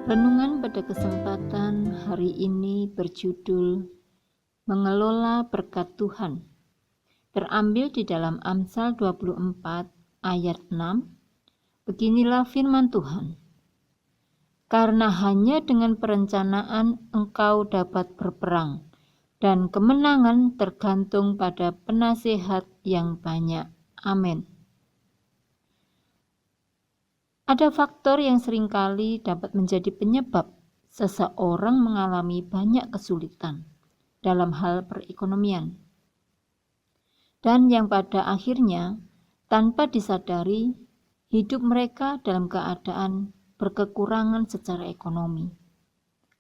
Renungan pada kesempatan hari ini berjudul Mengelola Berkat Tuhan. Terambil di dalam Amsal 24 ayat 6. Beginilah firman Tuhan. Karena hanya dengan perencanaan engkau dapat berperang, dan kemenangan tergantung pada penasehat yang banyak. Amin. Ada faktor yang seringkali dapat menjadi penyebab seseorang mengalami banyak kesulitan dalam hal perekonomian. Dan yang pada akhirnya, tanpa disadari, hidup mereka dalam keadaan berkekurangan secara ekonomi.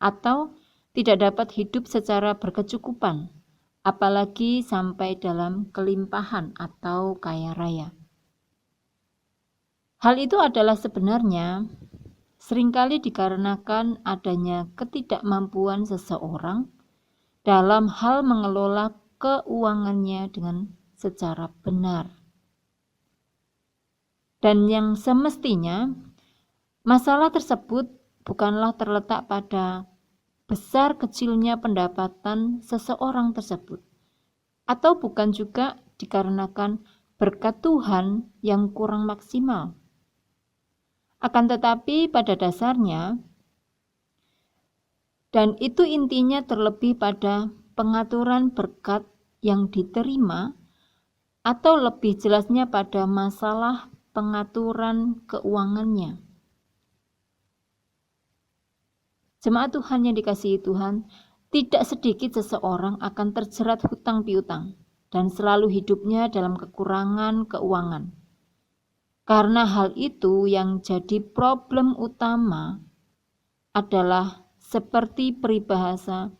Atau tidak dapat hidup secara berkecukupan, apalagi sampai dalam kelimpahan atau kaya raya. Hal itu adalah sebenarnya seringkali dikarenakan adanya ketidakmampuan seseorang dalam hal mengelola keuangannya dengan secara benar. Dan yang semestinya, masalah tersebut bukanlah terletak pada besar kecilnya pendapatan seseorang tersebut, atau bukan juga dikarenakan berkat Tuhan yang kurang maksimal. Akan tetapi pada dasarnya, dan itu intinya terlebih pada pengaturan berkat yang diterima, atau lebih jelasnya pada masalah pengaturan keuangannya. Jemaat Tuhan yang dikasihi Tuhan, tidak sedikit seseorang akan terjerat hutang piutang dan selalu hidupnya dalam kekurangan keuangan. Karena hal itu yang jadi problem utama adalah seperti peribahasa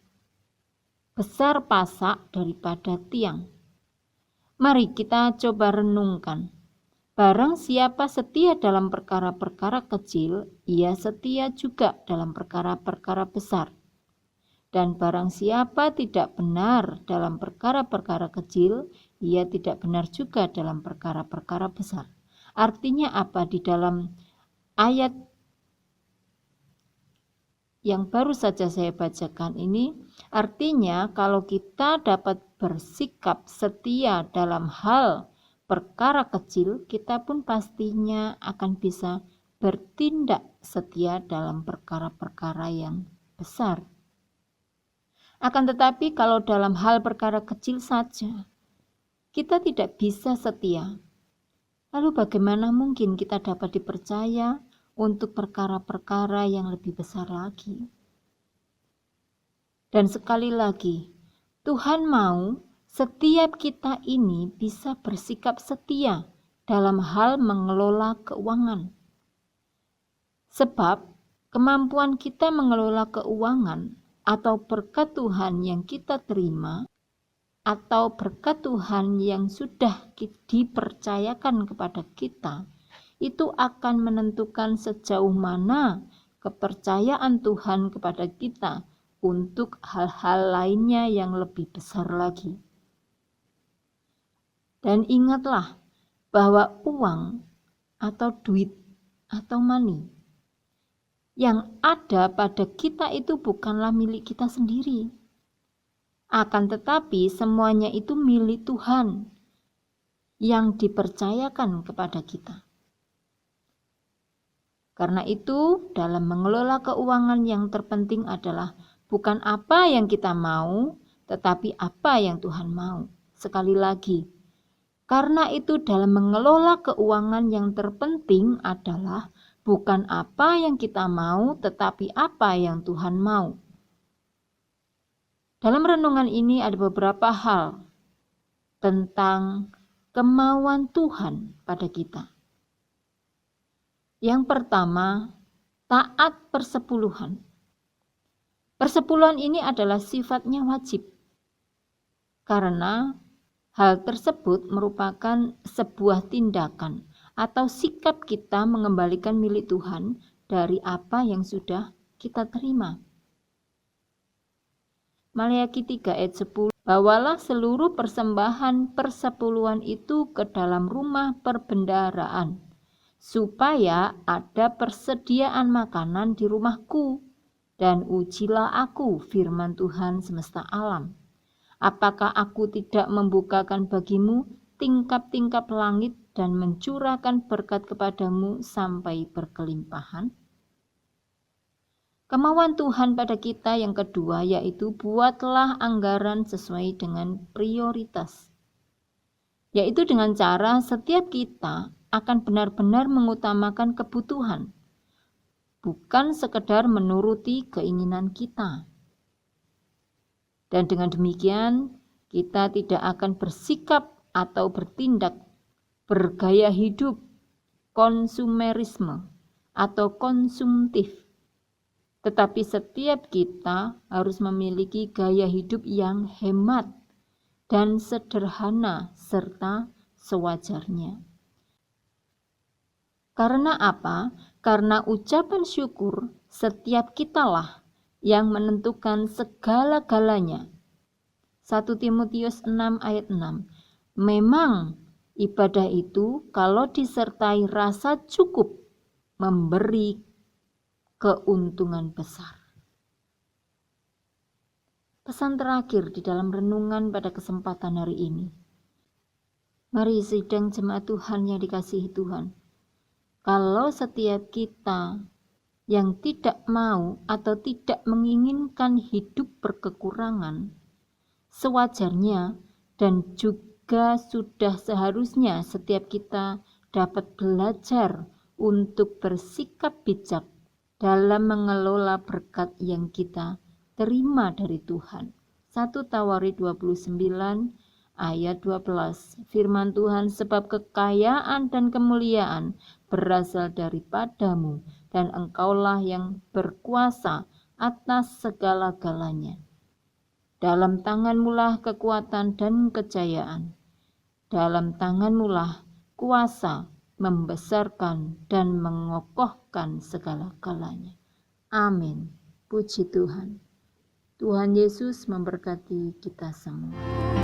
besar pasak daripada tiang. Mari kita coba renungkan. Barang siapa setia dalam perkara-perkara kecil, ia setia juga dalam perkara-perkara besar. Dan barang siapa tidak benar dalam perkara-perkara kecil, ia tidak benar juga dalam perkara-perkara besar. Artinya apa di dalam ayat yang baru saja saya bacakan ini? Artinya kalau kita dapat bersikap setia dalam hal perkara kecil, kita pun pastinya akan bisa bertindak setia dalam perkara-perkara yang besar. Akan tetapi kalau dalam hal perkara kecil saja, kita tidak bisa setia. Lalu bagaimana mungkin kita dapat dipercaya untuk perkara-perkara yang lebih besar lagi? Dan sekali lagi, Tuhan mau setiap kita ini bisa bersikap setia dalam hal mengelola keuangan. Sebab kemampuan kita mengelola keuangan atau berkat Tuhan yang kita terima atau berkat Tuhan yang sudah dipercayakan kepada kita, itu akan menentukan sejauh mana kepercayaan Tuhan kepada kita untuk hal-hal lainnya yang lebih besar lagi. Dan ingatlah bahwa uang atau duit atau money yang ada pada kita itu bukanlah milik kita sendiri. Akan tetapi semuanya itu milik Tuhan yang dipercayakan kepada kita. Karena itu dalam mengelola keuangan yang terpenting adalah bukan apa yang kita mau, tetapi apa yang Tuhan mau. Sekali lagi, karena itu dalam mengelola keuangan yang terpenting adalah bukan apa yang kita mau, tetapi apa yang Tuhan mau. Dalam renungan ini ada beberapa hal tentang kemauan Tuhan pada kita. Yang pertama, taat persepuluhan. Persepuluhan ini adalah sifatnya wajib, karena hal tersebut merupakan sebuah tindakan atau sikap kita mengembalikan milik Tuhan dari apa yang sudah kita terima. Maleakhi 3 ayat 10, bawalah seluruh persembahan persepuluhan itu ke dalam rumah perbendaharaan supaya ada persediaan makanan di rumahku. Dan ujilah aku, firman Tuhan semesta alam. Apakah aku tidak membukakan bagimu tingkap-tingkap langit dan mencurahkan berkat kepadamu sampai berkelimpahan? Kemauan Tuhan pada kita yang kedua yaitu buatlah anggaran sesuai dengan prioritas. Yaitu dengan cara setiap kita akan benar-benar mengutamakan kebutuhan, bukan sekedar menuruti keinginan kita. Dan dengan demikian, kita tidak akan bersikap atau bertindak bergaya hidup konsumerisme atau konsumtif. Tetapi setiap kita harus memiliki gaya hidup yang hemat dan sederhana serta sewajarnya. Karena apa? Karena ucapan syukur setiap kitalah yang menentukan segala-galanya. 1 Timotius 6 ayat 6. Memang ibadah itu kalau disertai rasa cukup memberi keuntungan besar. Pesan terakhir di dalam renungan pada kesempatan hari ini. Mari sidang jemaat Tuhan yang dikasihi Tuhan. Kalau setiap kita yang tidak mau atau tidak menginginkan hidup berkekurangan, sewajarnya dan juga sudah seharusnya setiap kita dapat belajar untuk bersikap bijak dalam mengelola berkat yang kita terima dari Tuhan. 1 Tawarid 29 ayat 12. Firman Tuhan, sebab kekayaan dan kemuliaan berasal daripadamu, dan engkaulah yang berkuasa atas segala-galanya. Dalam tanganmulah kekuatan dan kejayaan. Dalam tanganmulah kuasa membesarkan dan mengokohkan segala-galanya. Amin. Puji Tuhan. Tuhan Yesus memberkati kita semua.